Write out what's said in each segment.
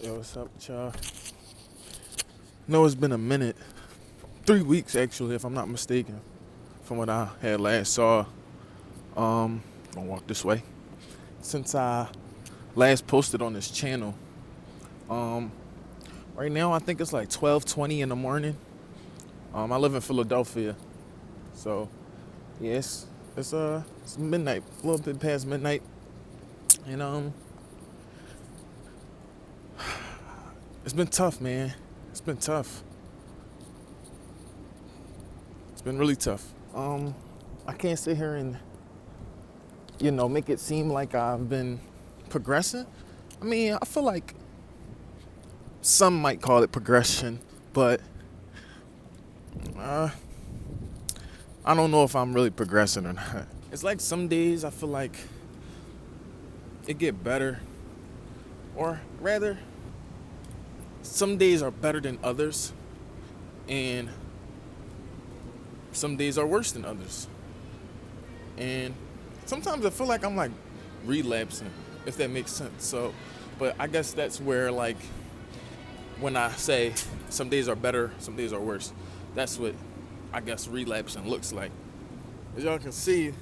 Yo, what's up, y'all? No, it's been a minute. 3 weeks, actually, if I'm not mistaken, from what I had last saw. Gonna walk this way. Since I last posted on this channel. Um, right now, I think it's like 12:20 in the morning. I live in Philadelphia, so yeah, it's midnight, a little bit past midnight, and it's been tough, man. It's been tough. It's been really tough. I can't sit here and make it seem like I've been progressing. I mean, I feel like some might call it progression, but uh, I don't know if I'm really progressing or not. It's like some days I feel like it get better, or rather, some days are better than others, and some days are worse than others. And sometimes I feel like I'm like relapsing, if that makes sense. So, but I guess that's where like when I say some days are better, some days are worse, that's what I guess relapsing looks like. As y'all can see,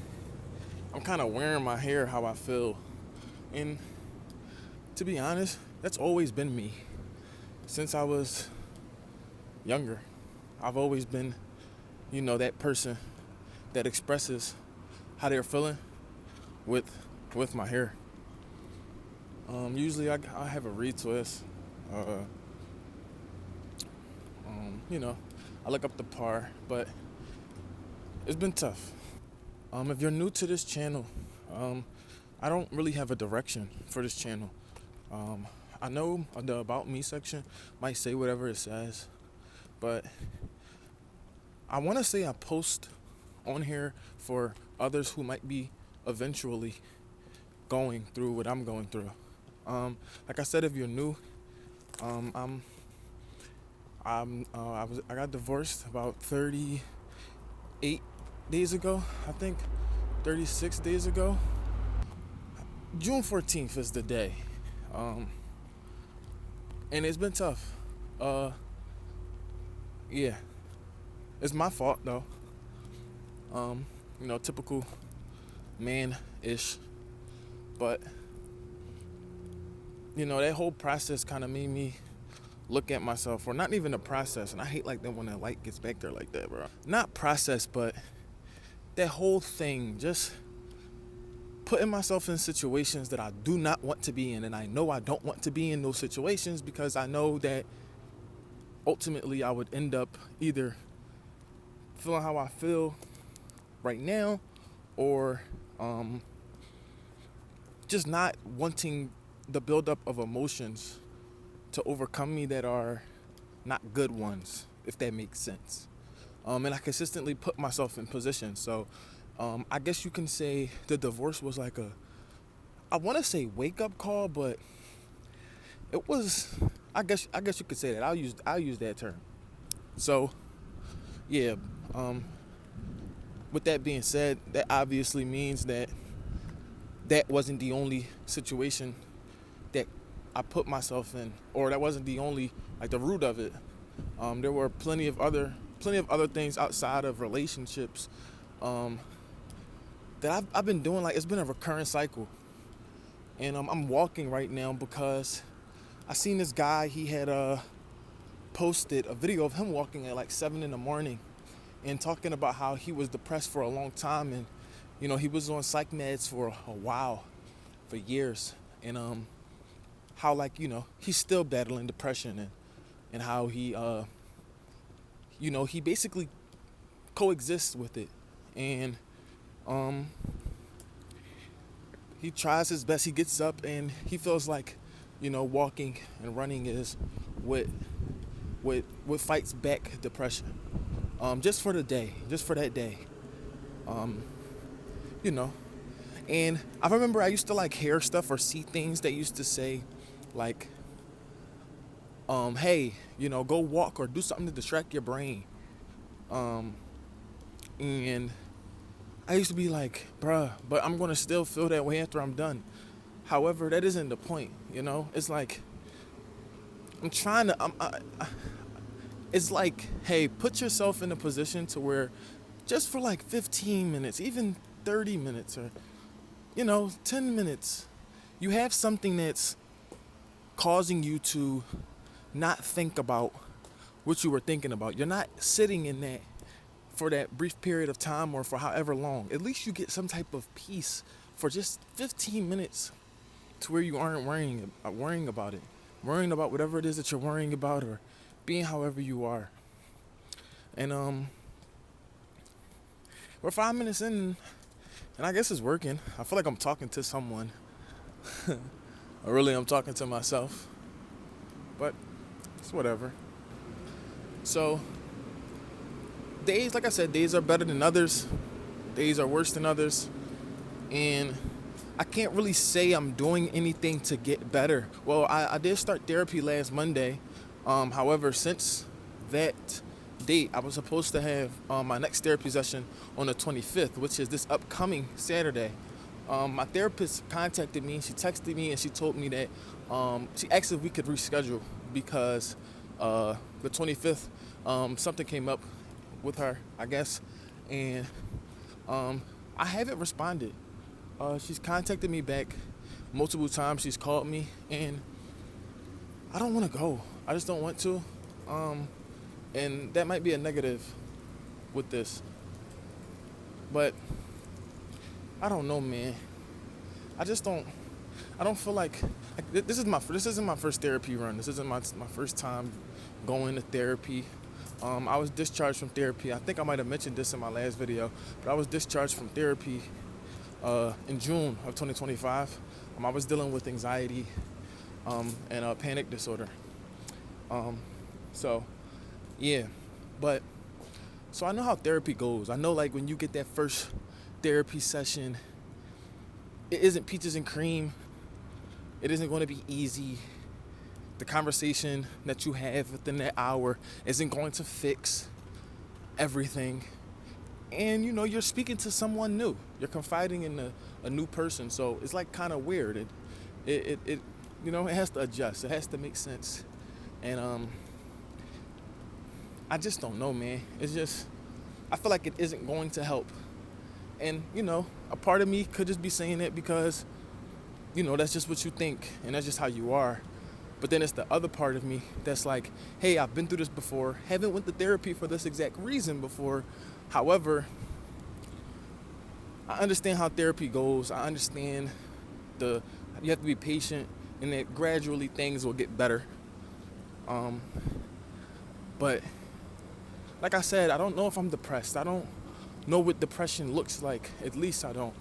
I'm kind of wearing my hair how I feel. And to be honest, that's always been me. Since I was younger, I've always been, that person that expresses how they're feeling with my hair. Usually I have a retwist. Uh, I look up the par, but it's been tough. If you're new to this channel, I don't really have a direction for this channel. I know the About Me section might say whatever it says, but I want to say I post on here for others who might be eventually going through what I'm going through. Like I said, if you're new, I got divorced about 38 days ago, I think, 36 days ago. June 14th is the day, and it's been tough. Yeah, it's my fault though. Typical man-ish, but that whole process kind of made me look at myself, or not even the process, and I hate like that when the light gets back there like that, bro. Not process, but that whole thing, just putting myself in situations that I do not want to be in, and I know I don't want to be in those situations because I know that ultimately I would end up either feeling how I feel right now, or just not wanting the buildup of emotions to overcome me that are not good ones, if that makes sense. And I consistently put myself in position. So I guess you can say the divorce was like I want to say wake up call, but it was, I guess you could say that. I'll use that term. So yeah, with that being said, that obviously means that wasn't the only situation that I put myself in, or that wasn't the only, like, the root of it. There were plenty of other things outside of relationships that I've been doing. Like, it's been a recurring cycle, and I'm walking right now because I seen this guy. He had posted a video of him walking at like 7 in the morning and talking about how he was depressed for a long time, and he was on psych meds for a while, for years, and how, like, he's still battling depression, and how he he basically coexists with it, and he tries his best. He gets up and he feels like walking and running is what fights back depression, just for the day, just for that day. um you know and I remember I used to like hear stuff or see things that used to say, like, hey, go walk or do something to distract your brain. Um, and I used to be like, bruh, but I'm gonna still feel that way after I'm done. However, that isn't the point, It's like I'm trying to. It's like, hey, put yourself in a position to where, just for like 15 minutes, even 30 minutes, or 10 minutes, you have something that's causing you to not think about what you were thinking about. You're not sitting in that for that brief period of time or for however long. At least you get some type of peace for just 15 minutes to where you aren't worrying about it, worrying about whatever it is that you're worrying about, or being however you are. And we're 5 minutes in, and I guess it's working. I feel like I'm talking to someone. Or really, I'm talking to myself. But it's whatever. So days, like I said, days are better than others. Days are worse than others. And I can't really say I'm doing anything to get better. Well, I did start therapy last Monday. However, since that date, I was supposed to have my next therapy session on the 25th, which is this upcoming Saturday. My therapist contacted me. She texted me and she told me that she asked if we could reschedule because the 25th, something came up with her, I guess, and I haven't responded. She's contacted me back multiple times. She's called me, and I don't want to go. I just don't want to, and that might be a negative with this. But I don't know, man. I just don't. I don't feel like this isn't my first therapy run. This isn't my first time going to therapy. I was discharged from therapy. I think I might have mentioned this in my last video, but I was discharged from therapy in June of 2025. I was dealing with anxiety and a panic disorder. So, yeah, but so I know how therapy goes. I know, like, when you get that first therapy session, it isn't peaches and cream. It isn't going to be easy. The conversation that you have within that hour isn't going to fix everything. And you're speaking to someone new. You're confiding in a new person. So it's like kind of weird. It has to adjust. It has to make sense. And I just don't know, man. It's just, I feel like it isn't going to help. And a part of me could just be saying it because that's just what you think and that's just how you are. But then it's the other part of me that's like, hey, I've been through this before. Haven't went to therapy for this exact reason before. However, I understand how therapy goes. I understand you have to be patient and that gradually things will get better. But like I said, I don't know if I'm depressed. I don't know what depression looks like. At least I don't.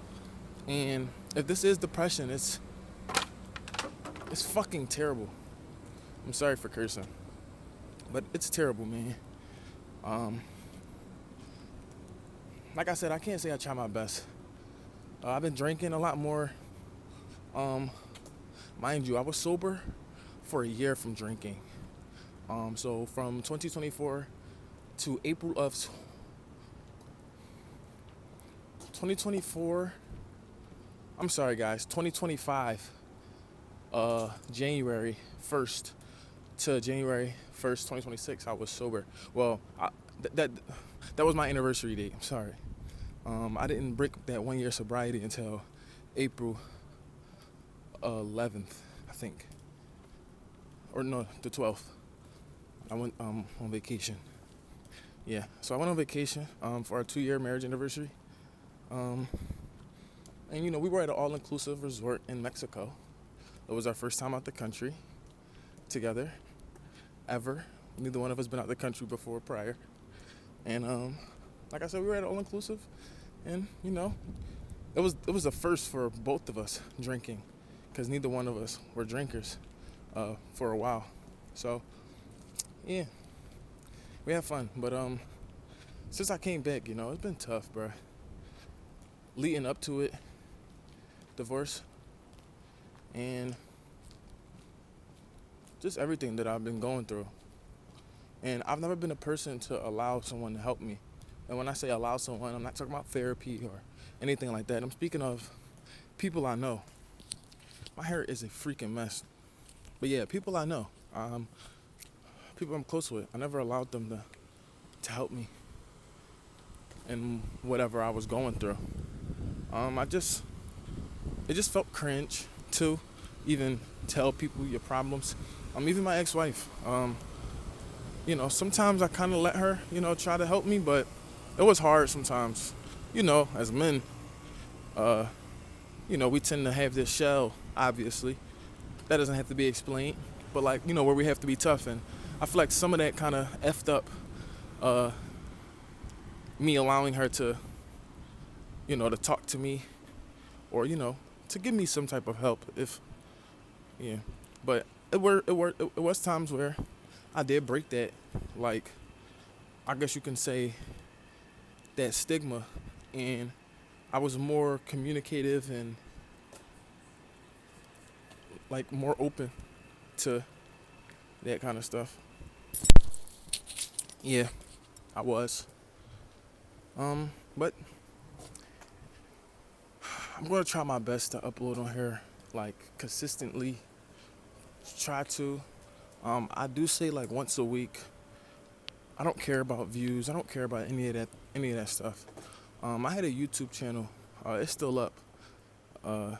And if this is depression, it's fucking terrible. I'm sorry for cursing, but it's terrible, man. Like I said, I can't say I try my best. I've been drinking a lot more. Mind you, I was sober for a year from drinking. So from 2024 to April of 2024, I'm sorry guys, 2025, January 1st to January 1st, 2026, I was sober. Well, that was my anniversary date. I'm sorry. I didn't break that 1 year sobriety until April 11th, I think. Or no, the 12th. I went on vacation. Yeah, so I went on vacation for our 2-year marriage anniversary. And we were at an all-inclusive resort in Mexico. It was our first time out the country together, ever. Neither one of us been out the country before prior. And like I said, we were at an all-inclusive, and it was a first for both of us drinking, because neither one of us were drinkers for a while. So yeah, we had fun. But since I came back, it's been tough, bro. Leading up to it, divorce, and just everything that I've been going through. And I've never been a person to allow someone to help me. And when I say allow someone, I'm not talking about therapy or anything like that. I'm speaking of people I know. My hair is a freaking mess. But yeah, people I know. people I'm close with. I never allowed them to help me in whatever I was going through. I just it just felt cringe to even tell people your problems. Even my ex-wife. Sometimes I kind of let her, try to help me, but it was hard sometimes. As men, uh, we tend to have this shell, obviously. That doesn't have to be explained, but like, where we have to be tough. And I feel like some of that kind of effed up uh, me allowing her to talk to me or, to give me some type of help yeah. But it was times where I did break that, like, I guess you can say that stigma, and I was more communicative and like more open to that kind of stuff. Yeah, I was. But I'm gonna try my best to upload on here like consistently. Try to. I do say like once a week. I don't care about views. I don't care about any of that stuff. I had a YouTube channel. It's still up. Uh,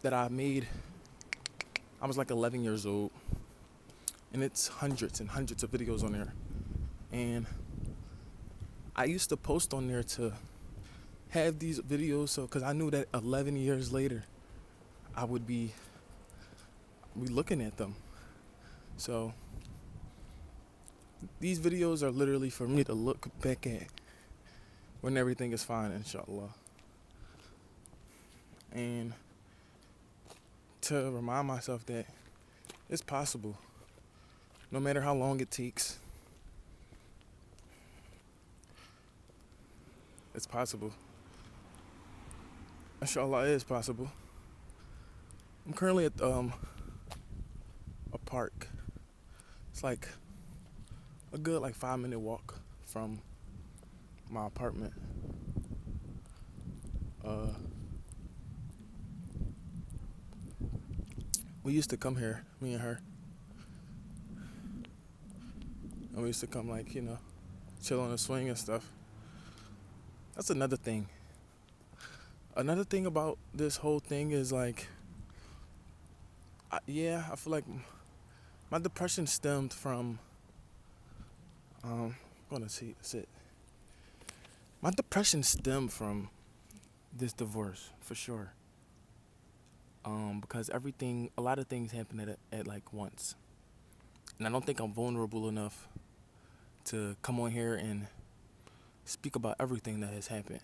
that I made. I was like 11 years old, and it's hundreds and hundreds of videos on there. And I used to post on there to have these videos, so because I knew that 11 years later, I would be looking at them. So these videos are literally for me to look back at when everything is fine, inshallah. And to remind myself that it's possible, no matter how long it takes. It's possible. Inshallah, it is possible. I'm currently at a park. It's like a good like 5-minute walk from my apartment. Uh, we used to come here, me and her, and we used to come like chill on the swing and stuff. That's another thing. Another thing about this whole thing is like, I feel like my depression stemmed from. I'm gonna sit. My depression stemmed from this divorce for sure. Because a lot of things happen at like once, and I don't think I'm vulnerable enough to come on here and speak about everything that has happened.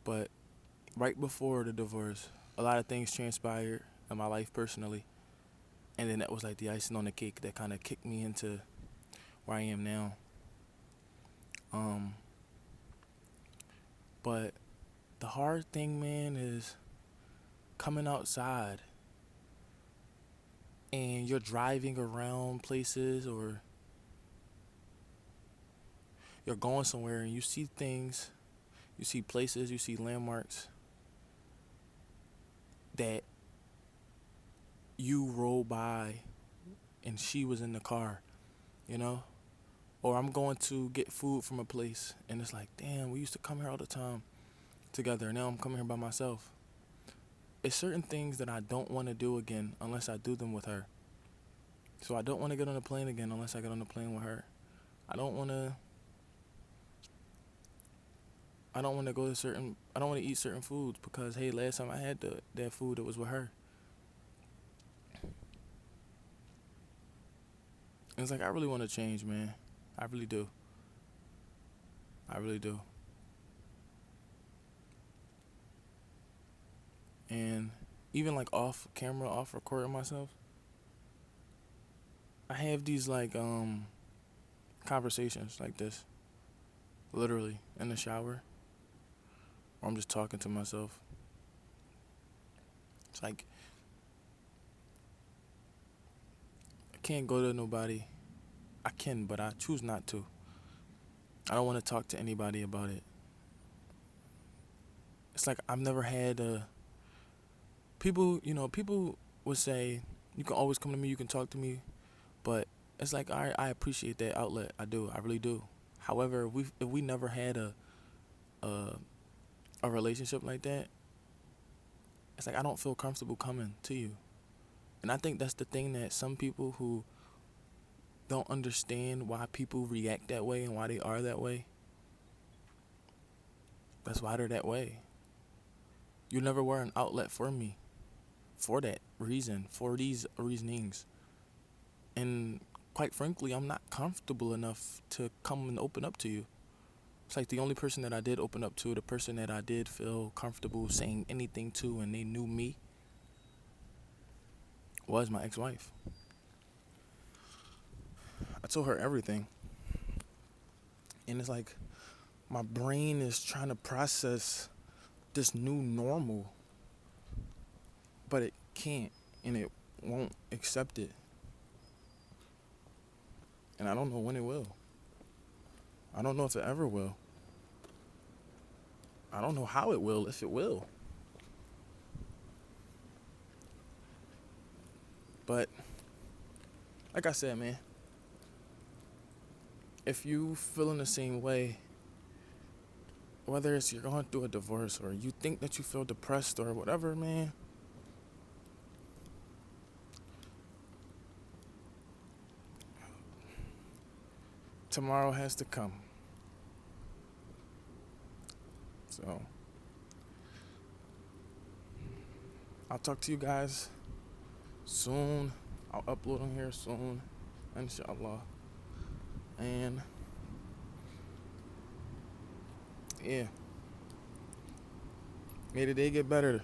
But right before the divorce, a lot of things transpired in my life personally, and then that was like the icing on the cake that kind of kicked me into where I am now. But the hard thing, man, is coming outside and you're driving around places or you're going somewhere and you see things, you see places, you see landmarks that you roll by and she was in the car, you know? Or I'm going to get food from a place and it's like, damn, we used to come here all the time together. Now I'm coming here by myself. It's certain things that I don't want to do again unless I do them with her. So I don't want to get on a plane again unless I get on a plane with her. I don't want to I don't want to eat certain foods because, hey, last time I had that food, it was with her. And it's like, I really want to change, man. I really do. I really do. And even like off camera, off recording myself, I have these like conversations like this, literally in the shower, or I'm just talking to myself. It's like I can't go to nobody. I can, but I choose not to. I don't want to talk to anybody about it. It's like I've never had people would say, you can always come to me, you can talk to me, but it's like, all right, I appreciate that outlet. I do. I really do. However, if we never had a a relationship like that, it's like I don't feel comfortable coming to you. And I think that's the thing that some people who don't understand why people react that way and why they are that way, that's why they're that way. You never were an outlet for me for that reason, for these reasonings. And quite frankly, I'm not comfortable enough to come and open up to you. It's like the only person that I did open up to, the person that I did feel comfortable saying anything to and they knew me, was my ex-wife. I told her everything. And it's like my brain is trying to process this new normal, but it can't and it won't accept it. And I don't know when it will. I don't know if it ever will. I don't know how it will, if it will. But like I said, man, if you feel in the same way, whether it's you're going through a divorce or you think that you feel depressed or whatever, man, tomorrow has to come. So I'll talk to you guys soon. I'll upload on here soon, inshallah. And yeah, may the day get better.